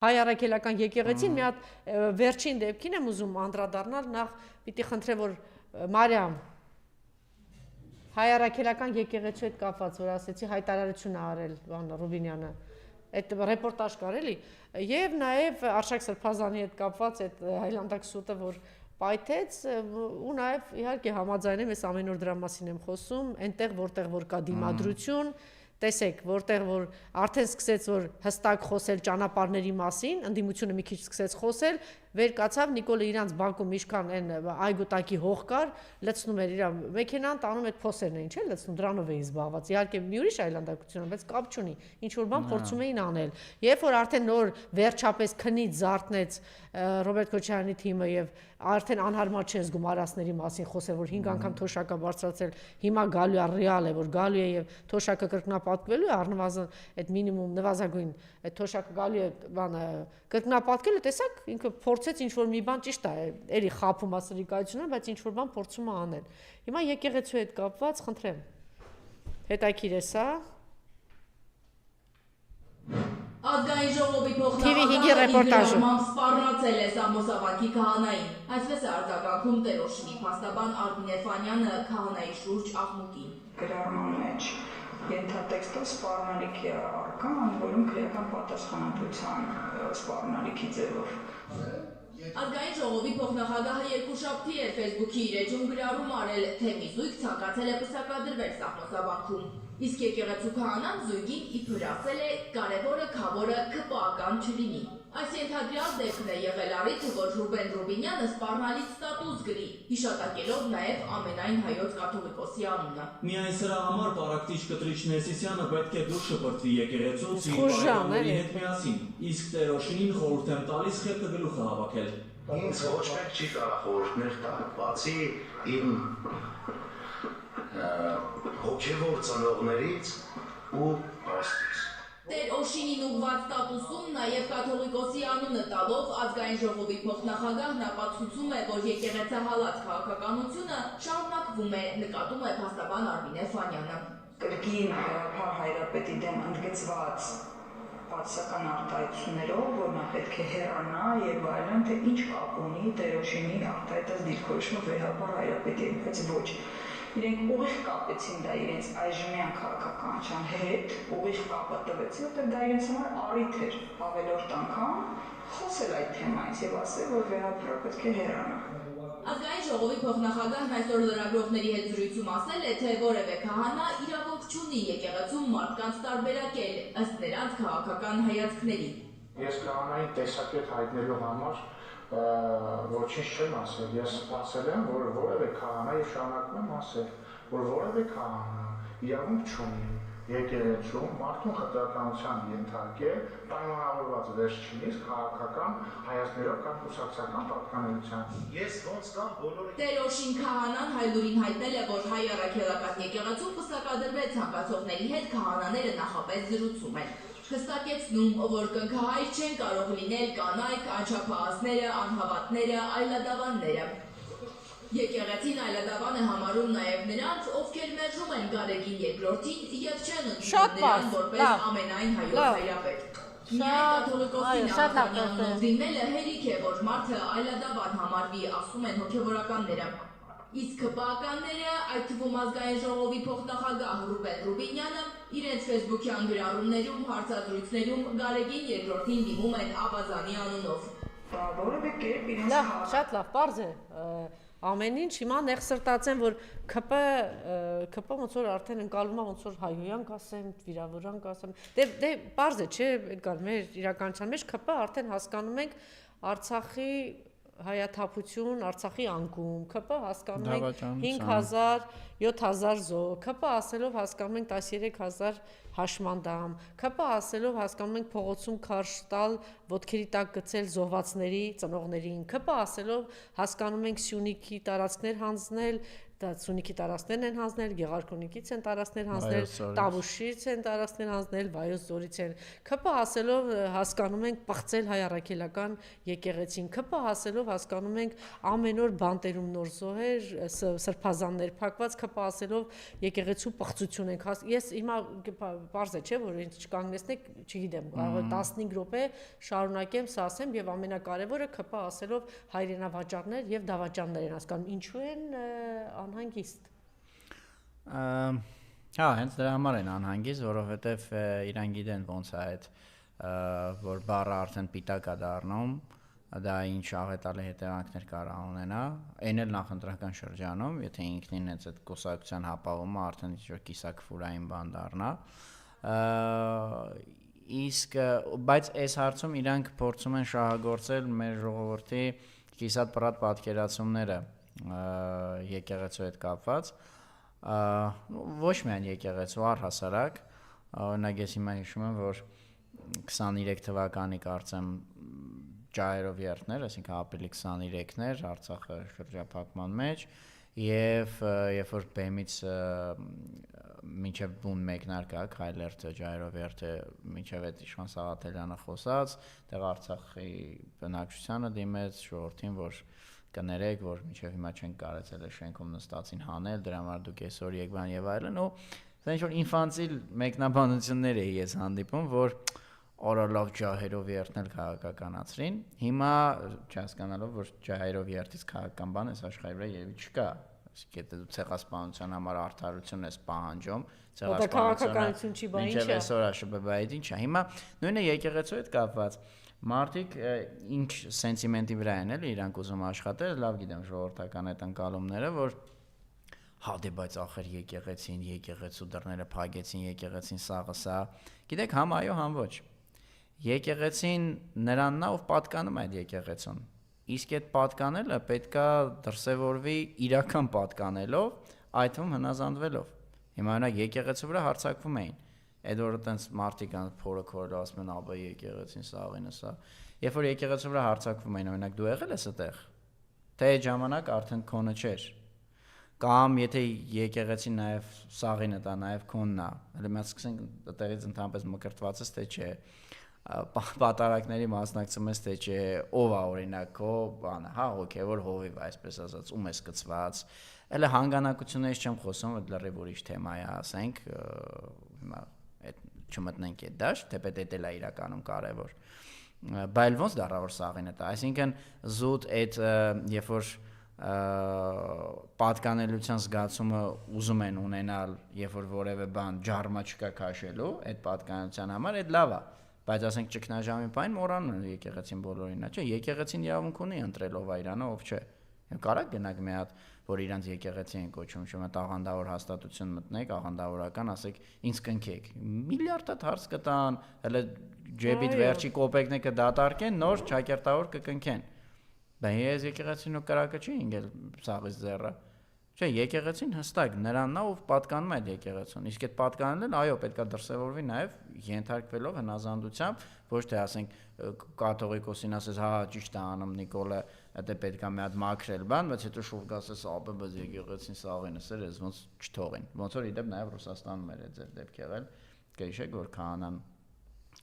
Հայ առաքելական եկեղեցին մի հատ վերջին դեպքին եմ ուզում անդրադառնալ, նախ պիտի խնդրեմ, որ Մարիամ հայ առաքելական եկեղեցու հետ կապված, որ ասեցի հայտարարություն ա արել Ռուբինյանը, այդ ռեպորտաժ կար էլի, եւ նաեւ Արշակ Սրբազանի հետ կապված այդ Հայլանդակ սուտը, որ պայթեց, ու նաեւ իհարկե համաձայն եմ, ես ամեն օր դրա մասին եմ խոսում, այնտեղ որտեղ որ կա դիմադրություն, տեսեք, որտեղ որ արդեն սկսեց որ հստակ խոսել ճանապարհների մասին, ընդդիմությունը մի քիչ սկսեց խոսել, վեր կացավ Նիկոլը իրանց բակում ինչքան այն այգուտակի հող կար, լցնում էր իր մեքենան, տանում այդ փոսերն էին, չէ՞, լցնում, դրանով էին զբաղված։ Իհարկե մի ուրիշ այլանդակություն, բայց կապ չունի, ինչ որ բան փորձում էին անել։ Երբ որ արդեն նոր վերջապես քնից զարթնեց Ռոբերտ Քոչարյանի թիմը եւ արդեն անհարմար չեն զգում արասների մասին խոսել, որ 5 անգամ թոշակը բարձրացել, հիմա գալու է ռեալ է, որ գալու է եւ թոշակը կրկնապատկվելու է, առնվազն այդ մինիմում նվազագույն այդ թոշակը գալու է բանը կրկնապատկել, տեսակ ինքը փորձեց ինչ որ մի բան ճիշտ է, էլի խափում է սրիկայությունը, բայց ինչ որ բան փորձում է անել։ Հիմա եկեղեցու հետ կապված, խնդրեմ։ Հետաքրիր է սա։ Ազգային ժողովի փոխնախագահը սպառնացել է Սամոսավանքի քահանային։ Այսպես է արձագանքում Տերոշինի փաստաբան Արմինե Ֆանյանը քահանայի շուրջ աղմուկին։ Գրառման մեջ ենթատեքստը սպառնալիքի առկա, որում քրեական պատասխանատվության սպառնալիքի ձևով։ Ազգային ժողովի փոխնախագահը երկուշաբթի էր Facebook-ի իր էջում գրառում արել, թե մի զույգ ցանկացել է պսակադրվել Սամոսավանքում։ Իսկ եկեղեցու քահանան զույգին իբր ասել է կարևորը քավորը ԿՊԱ-ական չլինի։ Այս ենթադրյալ դեպքն է եղել առիթ, որ Ռուբեն Ռուբինյանը սպառնալից ստատուս գրի, հիշատակելով նաև ամենայն հայոց կաթողիկոսի անունը։ Միայն սրա համար պարակտիչ կտրիչ Ներսիսյանը պետք է դուրս շպրտվի եկեղեցուց իր բարեկամների հետ միասին, իսկ Տերոշինին խորհուրդ եմ տալիս խելքը գլուխը հավաքել։ Ինձ ոչ մեկ չի կարող խորհուրդներ տալ, բացի իմ հոգևոր ծնողներից ու Աստծուց։ Տեր-Օշինին ուղղված ստատուսում նաև կաթողիկոսի անունը տալով ազգային ժողովի փոխնախագահն ապացուցում է, որ եկեղեցահալած քաղաքականությունը շարունակվում է, նկատում է փաստաբան Արմինե Ֆանյանը։ Կրկին Գաղափար Հայրապետի դեմ ընդգծված բացական արտահայտություններով, որ նա պետք է հեռանա եւ այլն, թե ինչ կապ ունի Տեր-Օշինի արտահայտած դիրքորոշումը Գաղափար Հայրապետի հետ, բայց ոչ։ Իրենք ուղիղ կապեցին դա իրենց այժմյան քաղաքականության հետ, ուղիղ կապը տվեցին, որտեղ դա իրենց համար առիթ էր ավելորդ անգամ խոսել այդ թեմայից եւ ասել, որ Գաղափարը պետք է հեռանա։ Ազգային ժողովի փոխնախագահն այսօր լրագրողների հետ զրույցում ասել է, թե որևէ քահանա իրավունք չունի եկեղեցում մարդկանց տարբերակել ըստ նրանց քաղաքական հայացքների։ Ես քահանային տեսակետ հայտնելու համար ոչինչ չեմ ասել, ես ասել եմ, որ որևէ քահանա եւ շարունակում եմ ասել, որ որևէ քահանա իրավունք չունի եկեղեցում մարդուն խտրականության ենթարկել, պայմանավորված վերջինիս քաղաքական հայացքներով կամ կուսակցական պատկանելիության։ Ես ոնց կամ բոլորը Տեր-Օշին քահանան հայլուրին հայտնել է, որ հայ առաքելական եկեղեցում պսակադրվել ցանկացողների հետ քահանաները նախապես զրուցում են։ Հստակեցնում, որ կնքահայր չեն կարող լինել կանայք, անչափահասները, անհավատները, այլադավանները։ Եկեղեցին այլադավան է համարում նաև նրանց, ովքեր մերժում են Գարեգին երկրորդին եւ չեն ընդունում նրան որպես ամենայն հայոց հայրապետ։ Միայն կաթողիկոսի նախանյանով դիմելը հերիք է, որ մարդը այլադավան համարվի, ասում են հոգևորականները։ Իսկ ԿՊԱ-ականները, այդ թվում ազգային ժողովի փոխնախագահ Ռուբեն Ռուբինյանը, իրենց ֆեյսբուքյան գրառումներում, հարցազրույցներում Գարեգին երկրորդին դիմում են ավազանի անունով։ Որևէ կերպ իրենց Լավ, շատ լավ, պարզ է։ Ամեն ինչ հիմա նեղսրտացեն, որ ԿՊ ոնց որ արդեն ընկալում է, ոնց որ հայոյան կասեմ, վիրավորան կասեմ։ Դե պարզ է, չէ, Էդգար, մեր իրականության մեջ ԿՊ արդեն հասկանում ենք Արցախի հայաթափություն, Արցախի անկում, ԿՊ հասկանում ենք 5000, 7000 զոհ, ԿՊ ասելով հասկանում ենք 13000 հաշմանդամ, ԿՊ ասելով հասկանում ենք փողոցում քարշ տալ, ոտքերի տակ գցել զոհվածների ծնողներին, ԿՊ ասելով հասկանում ենք Սյունիքի տարածքներ հանձնել, դա Սյունիքի տարածքներն են հանձնել, Գեղարքունիքից են տարածքներ հանձնել, Տավուշից են տարածքներ հանձնել, Վայոց ձորից են։ ՔՊ հասելով հասկանում ենք պղծել հայ առաքելական եկեղեցին, ՔՊ հասելով հասկանում ենք ամեն օր բանտերում նոր զոհեր, սրբազաններ փակված, ՔՊ հասելով եկեղեցու պղծություն ենք։ Ես հիմա պարզ է, չէ, որ ինձ չկանգնեցնեք, չգիտեմ, կարող է 15 րոպե շարունակեմ, սա ասեմ եւ ամենակարևորը ՔՊ հասելով հայրենավաճառներ եւ դավաճաններ են հասկանում, ինչու են անհանգիստ։ Հա, հենց դրա համար են անհանգիստ, որովհետև իրան գիտեն ոնց է այդ, որ բառը արդեն պիտակ է դառնում, դա ինչ աղետալի հետևանքներ կարող ունենա, այն էլ նախընտրական շրջանում, եթե ինքնին հենց այդ կուսակցության հապավումը արդեն ինչ-որ կիսակֆուրային բան դառնա, իսկ բայց այս հարցում իրանք փորձում են շահագործել մեր ժողովրդի կիսատ պրատ պատկերացումները եկեղեցու հետ կապված, ոչ միայն եկեղեցու, առհասարակ, օրինակ ես հիմա հիշում եմ, որ 23 թվականի կարծեմ ջահերով երթներ, այսինքն ապրիլի 23-ներ Արցախը շրջափակման մեջ եւ երբ որ բեմից մինչև բուն մեկնարկը Քայլերթը ջահերով երթը մինչև այդ Իշխան Սաղաթելյանը խոսած, դեռ Արցախի բնակչությանը դիմեց ժողովրդին, որ կներեք, որ մինչև հիմա չեն կարեցել է շենքում նստածին հանել, դրա համար դուք այսօր եք բան եւ այլն, ու դա ինչ որ ինֆանտիլ մեկնաբանություններ էի ես հանդիպում, որ օրալավ ջահերով երթնել քաղաքականացրին, հիմա չհասկանալով, որ ջահերով երթից քաղաքական բան այս աշխարհի վրա եւի չկա, այսինքն եթե դու ցեղասպանության համար արդարություն ես պահանջում, քաղաքականություն չի, բա ինչ է։ Մինչև այսօր ԱՇԲԲ-ից ինչ է։ Հիմա նույնը եկեղեցու հետ կապված մարդիկ ինչ սենտիմենտի վրա են էլի իրանք ուզում աշխատել, լավ գիտեմ ժողովրդական այդ ընկալումները, որ հա դե բայց ախր եկեղեցին, եկեղեցու դռները փակեցին, եկեղեցին սաղը սա, գիտեք համ այո, համ ոչ։ Եկեղեցին նրանն է, ով պատկանում է այդ եկեղեցուն։ Իսկ այդ պատկանելը պետքա դրսևորվի իրական պատկանելով, այդ թվում հնազանդվելով։ Հիմա օրինակ եկեղեցու վրա հարձակվում էին։ Այդ օրը տենց մարդիկ փորը քորը ասում են աբա եկեղեցին սաղինը սա։ Երբ որ եկեղեցու վրա հարձակվում էին, օրինակ դու եղել ես այդտեղ։ Թե այդ ժամանակ արդեն քոնը չէր։ Կամ եթե եկեղեցին նաև սաղինը դա նաև քոնն է։ Հələ մենք սկսենք այդտեղից ընդհանրապես մկրտված ես թե չէ։ Պատարակների մասնակցում ես թե չէ, ով է օրինակ քո բանը, հա, հոգևոր հովիվ, այսպես ասած, ում ես կծված։ Հələ հանգանակություններից չեմ խոսում, այդ լրիվ ուրիշ թեմա է, ասենք, հիմա այդ չմտնենք այդ դաշտ, թեպետ դա էլ է իրականում կարևոր։ Բայց ոնց դառավոր սաղինը դա, այսինքն զուտ այդ երբ որ պատկանելության զգացումը ուզում են ունենալ, երբ որ որևէ բան ջարմա չկա քաշելու, այդ պատկանելության համար այդ լավ է, բայց ասենք ճգնաժամի պայն մոռանում են եկեղեցին բոլորին, չէ, եկեղեցին իրավունք ունի ընտրելով այրանը, ով չէ։ Կարա գնաք մի հատ, որ իրանց եկեղեցի են կոչում, չեմ աղանդավոր հաստատություն մտնեք, աղանդավորական, ասեք, ինձ կնքեք։ Միլիարդ հատ հարց կտան, հələ ջեբիդ վերջի կոպեկն է կդատարկեն, նոր ճակերտավոր կկնքեն։ Բայց ես եկեղեցին ու կրակը չի ինգել սաղից ձեռը։ Չէ, եկեղեցին հստակ նրանն է, ով պատկանում է այդ եկեղեցուն։ Իսկ այդ պատկանելն, այո, պետքա դրսևորվի նաև ենթարկվելով հնազանդությամբ, ոչ թե ասենք կաթողիկոսին ասես, հա, ճիշտ է անում Նիկոլը, դա պետքա մի հատ մաքրել բան, բայց հետո շուտ ասես, աբա բայց եկեղեցին սաղինը սեր էս ոնց չթողին։ Ոնց որ իդեպ նաև Ռուսաստանում էր այդ դեպք եղել, կհիշեք, որ քահանան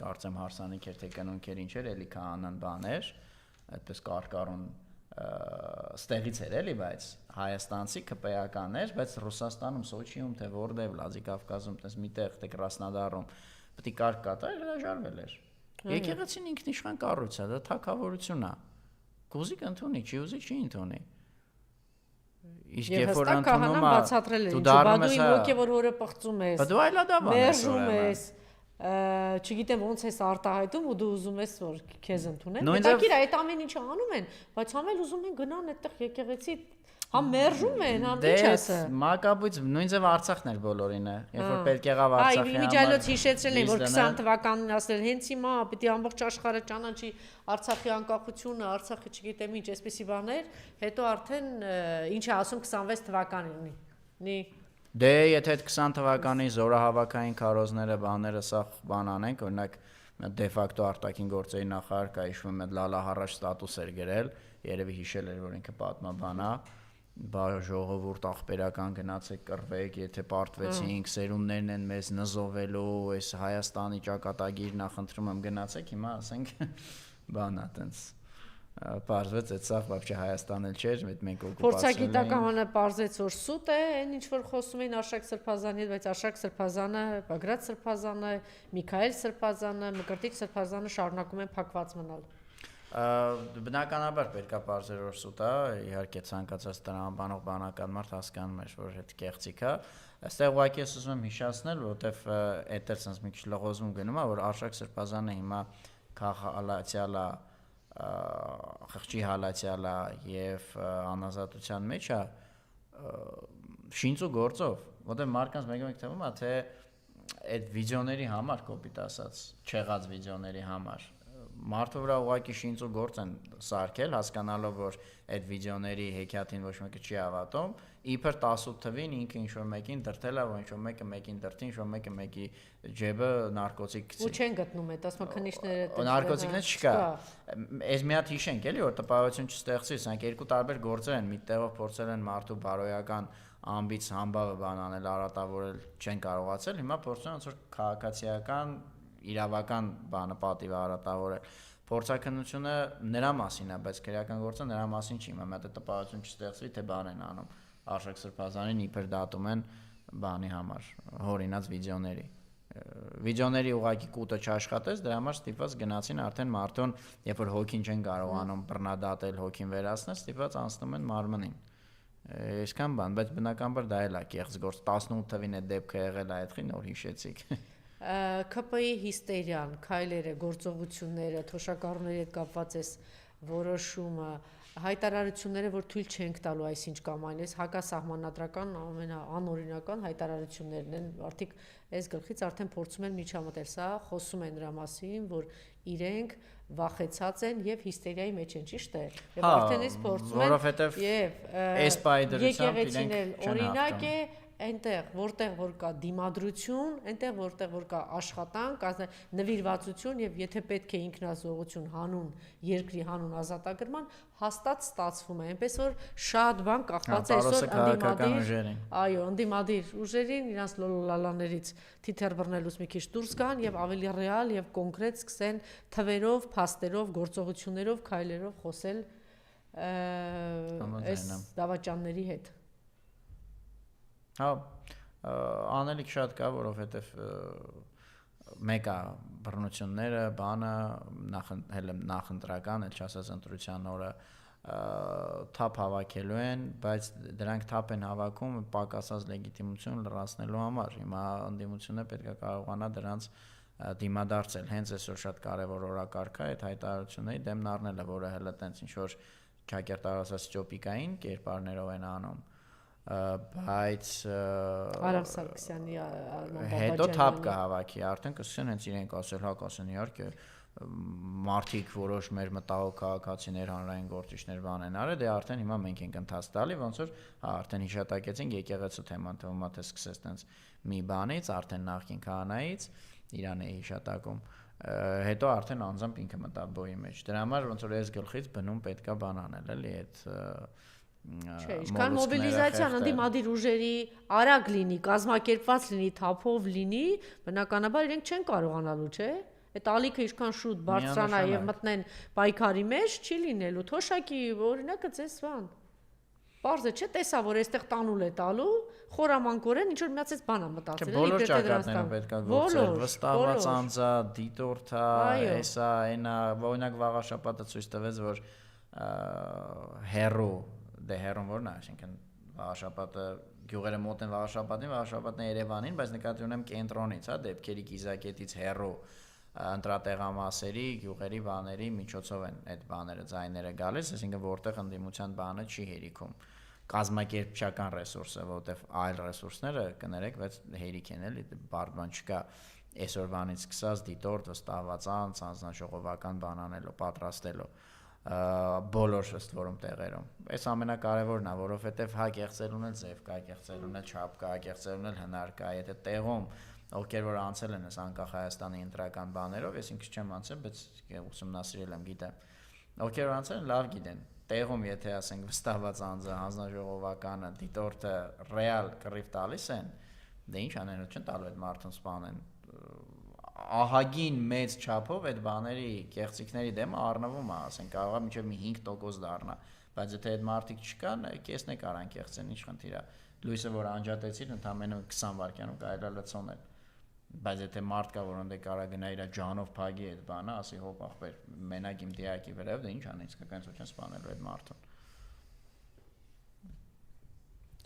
կարծեմ հարսանիք էր թե կնոնքեր ինչ էր, էլի քահանան բաներ, այդպես կարկառուն ստեղից էր էլի, բայց հայաստանցի ԿՊ-ականներ, բայց Ռուսաստանում, Սոչիում, թե որտեղ, Վլադիկավկազում, տես միտեղ, թե Կրասնոդարում պետք է կարգ կատարել, հրաժարվել էր։ Եկեղեցին ինքնիշխան կառույց է, դա թագավորություն է։ Կուզի կընդունի, չի ուզի չի ընդունի։ Իսկ երբ որ ընդունում է, դու դառնում ես, հոգևոր օրը պղծում ես։ Բայց դու այլադավան ես, մերժում ես։ Չգիտեմ ոնց ես արտահայտում ու դու ուզում ես որ քեզ ընդունեն։ Հետաքրքիր է, այդ ամեն ինչը անում են, բայց համ էլ ուզում են գնան այդտեղ եկեղեցի, համ մերժում են, համ ինչ ասը։ Մակաբույց նույնիսկ Արցախն էր բոլորինը, երբ որ պետք եղավ Արցախի համար։ Իմիջիայլոց հիշեցրել են, որ 20 թվականին ասել հենց հիմա պիտի ամբողջ աշխարհը ճանաչի Արցախի անկախությունը, Արցախը չգիտեմ ինչ, այսպեսի բաներ, հետո արդեն ինչ է ասում 26 թվականին։ Դե եթե այդ 20 թվականի զորահավաքային քարոզները բաները սա բան անենք, օրինակ դե ֆակտո արտաքին գործերի նախարար կա հիշում եմ Լալա Հարաշ ստատուս էր գրել, երևի հիշել էր որ ինքը պատմաբան է, բա ժողովուրդ ախպերական գնացեք կռվեք, եթե պարտվեցինք, սերունդներն են մեզ նզովելու, այս Հայաստանի ճակատագիր նախընտրում եմ գնացեք, հիմա ասենք բանա տենց պարզվեց այդ սաղ բավարար Հայաստան էլ չէր, մենք օկուպացիոն Փորձագիտականը պարզեց որ սուտ է, այն ինչ որ խոսում էին Արշակ Սրբազանի հետ, բայց Արշակ Սրբազանը, Բագրատ Սրբազանը, Միքայել Սրբազանը, Մկրտիչ Սրբազանը շարունակում են փակված մնալ։ Բնականաբար պետքա պարզեր որ սուտ է, իհարկե ցանկացած տրամաբանող բանական մարդ հասկանում է, որ այդ կեղծիք է։ Այստեղ ուղղակի ես ուզում եմ հիշեցնել, որովհետև այդ էլ sense մի քիչ լղոզում գնում է, որ Արշակ Սրբազանը հիմա քաղաքալացիալ է, խղճի հալացիալ է եւ անազատության մեջ է շինծու գործով, որտեղ մարկանց մեկ-մեկ թվում է, թե այդ վիդեոների համար, կոպիտ ասած, չեղած վիդեոների համար մարդու վրա ուղղակի շինծու գործ են սարքել, հասկանալով, որ այդ վիդեոների հեքիաթին ոչ մեկը չի հավատում, իբր 18 թվին ինքը ինչ-որ մեկին դրտել է, որ ինչ-որ մեկը մեկին դրտի, ինչ-որ մեկը մեկի ջեբը նարկոտիկ գցի։ Ու չեն գտնում այդ, ասում քննիչները նարկոտիկներ չկա։ Այս մի հատ հիշենք էլի, որ տպավորություն չստեղծի, սրանք երկու տարբեր գործեր են, մի տեղով փորձել են մարդու բարոյական ամբից համբավը բանանել, արատավորել, չեն կարողացել, հիմա փորձում են ոնց որ քաղաքացիական իրավական բանը պատիվ արատավորել։ Փորձաքննությունը նրա մասին է, բայց քրեական գործը նրա մասին չի։ Հիմա մտա տպավորություն չստեղծվի, թե բան են անում։ Արշակ Սրբազանին իբր դատում են բանի համար, հորինած վիդեոների։ Վիդեոների ուղղակի կուտը չաշխատեց, դրա համար ստիպված գնացին արդեն մարդուն, երբ որ հոգին չեն կարողանում բռնադատել, հոգին վերացնել, ստիպված անցնում են մարմնին։ Այսքան բան, բայց բնականաբար դա էլ է կեղծ գործ։ 18 թվին այդ դեպքը եղել է, այդքին նոր հիշեցիք։ ԿՊ-ի հիստերիան, քայլերը, գործողությունները, թոշակառուների հետ կապված էս որոշումը, հայտարարությունները, որ թույլ չենք տալու այսինչ կամ այն, այս հակասահմանադրական ամենաանօրինական հայտարարություններն են, արդիկ այս գլխից արդեն փորձում են միջամտել, սա խոսում են նրա մասին, որ իրենք վախեցած են եւ հիստերիայի մեջ են, ճիշտ է։ Եվ արդեն այս փորձում են եւ եկեղեցինել օրինակ է այնտեղ որտեղ որ կա դիմադրություն, այնտեղ որտեղ որ կա աշխատանք, նվիրվածություն եւ եթե պետք է ինքնազոհություն հանուն երկրի հանուն ազատագրման, հաստատ ստացվում է, այնպես որ շատ բան կախված է այսօր ընդդիմադիր, այո, ընդդիմադիր ուժերին իրանց լոլալաներից թիթեռ բռնելուց մի քիչ դուրս գան եւ ավելի ռեալ եւ կոնկրետ սկսեն թվերով, փաստերով, գործողություններով, քայլերով խոսել այս դավաճանների հետ։ Հա, անելիք շատ կա, որովհետև մեկա բռնությունները, բանը, նախընտրական, էլ չասած ընտրության օրը թափ հավաքելու են, բայց դրանք թափ են հավաքում պակասած լեգիտիմություն լրացնելու համար։ Հիմա ընդդիմությունը պետք է կարողանա դրանց դիմադարձել, հենց այսօր շատ կարևոր օրակարգ է այդ հայտարարությունների դեմն առնելը, որը հենց տենց ինչ որ ճակերտ արասած ճոպիկային կերպարներով են անում։ Բայց Արամ Սարգսյանի հետո թափ կհավաքի, արդեն կսկսեն հենց իրենք ասել, հա կասեն իհարկե մարդիկ որոշ մեր մտահոգ քաղաքացիներ, հանրային գործիչներ բան են արել, դե արդեն հիմա մենք ենք ընթաց տալի, ոնց որ հա արդեն հիշատակեցինք եկեղեցու թեման, թվում է թե սկսեց տենց մի բանից, արդեն նախքին քահանայից Իրան է հիշատակում, հետո արդեն անձամբ ինքը մտավ բոյի մեջ։ Դրա համար ոնց որ այս գլխից բնում պետքա բան անել, էլի այդ Չէ, ինչքան մոբիլիզացիան ընդդիմադիր ուժերի արագ լինի, կազմակերպված լինի, թափով լինի, բնականաբար իրենք չեն կարողանալու, չէ՞։ Այդ ալիքը ինչքան շուտ բարձրանա եւ մտնեն պայքարի մեջ, չի լինելու։ Թոշակի օրինակը ցես բան։ Պարզ է, չէ՞, տեսա, որ այստեղ տանուլ է տալու, խորամանկորեն ինչ որ միացած բան է մտածել, բոլոր ճակատները պետք է գործել, վստահված անձա, դիտորդա, էսա, այնա, օրինակ վաղաշաբաթը ցույց տվեց, որ հերո դե հերոն որն է, այսինքն վաղաշաբաթը գյուղերը մոտ են վաղաշաբաթին, վաղաշաբաթն է Երևանին, բայց նկատի ունեմ կենտրոնից, հա, դեպքերի կիզակետից հերո ընտրատեղամասերի, գյուղերի բաների միջոցով են այդ բաները, ձայները գալիս, այսինքն որտեղ ընդդիմության բանը չի հերիքում։ Կազմակերպչական ռեսուրս է, որտեղ այլ ռեսուրսները կներեք, բայց հերիք են էլի, բարդ բան չկա այսօրվանից սկսած դիտորդ, վստահված անձ, անձնաժողովական բան անելով, պատրաստելով բոլոր ըստ որում տեղերում։ Այս ամենակարևորն է, որովհետև հա կեղծելուն էլ ձև կա, կեղծելուն էլ չափ կա, կեղծելուն էլ հնար կա, եթե տեղում ովքեր որ անցել են այս անկախ Հայաստանի ընտրական բաներով, ես ինքս չեմ անցել, բայց ուսումնասիրել եմ, գիտեմ, ովքեր անցել լավ գիտեն տեղում եթե ասենք վստահված անձը հանձնաժողովականը դիտորդը ռեալ կռիվ տալիս են դե ինչ անեն չեն տալու այդ մարդուն սպանեն ահագին մեծ չափով այդ բաների կեղծիքների դեմը առնվում է ասենք կարող է մինչև մի 5% դառնա բայց եթե այդ մարդիկ չկան կեսն է կարան կեղծեն ինչ խնդիր է լույսը որ անջատեցին ընդամենը 20 վայրկյանում կարելի է լցոնել բայց եթե մարդ կա որ ընդ կարա գնա իր ջանով փագի այդ բանը ասի հոп ախպեր մենակ իմ դիակի վրայով դե ինչ անեն իսկական ցույց սպանելու այդ մարդուն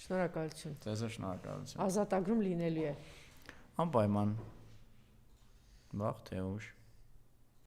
Շնորհակալություն Ձեզ շնորհակալություն Ազատագրում լինելու է անպայման վաղ թե ուշ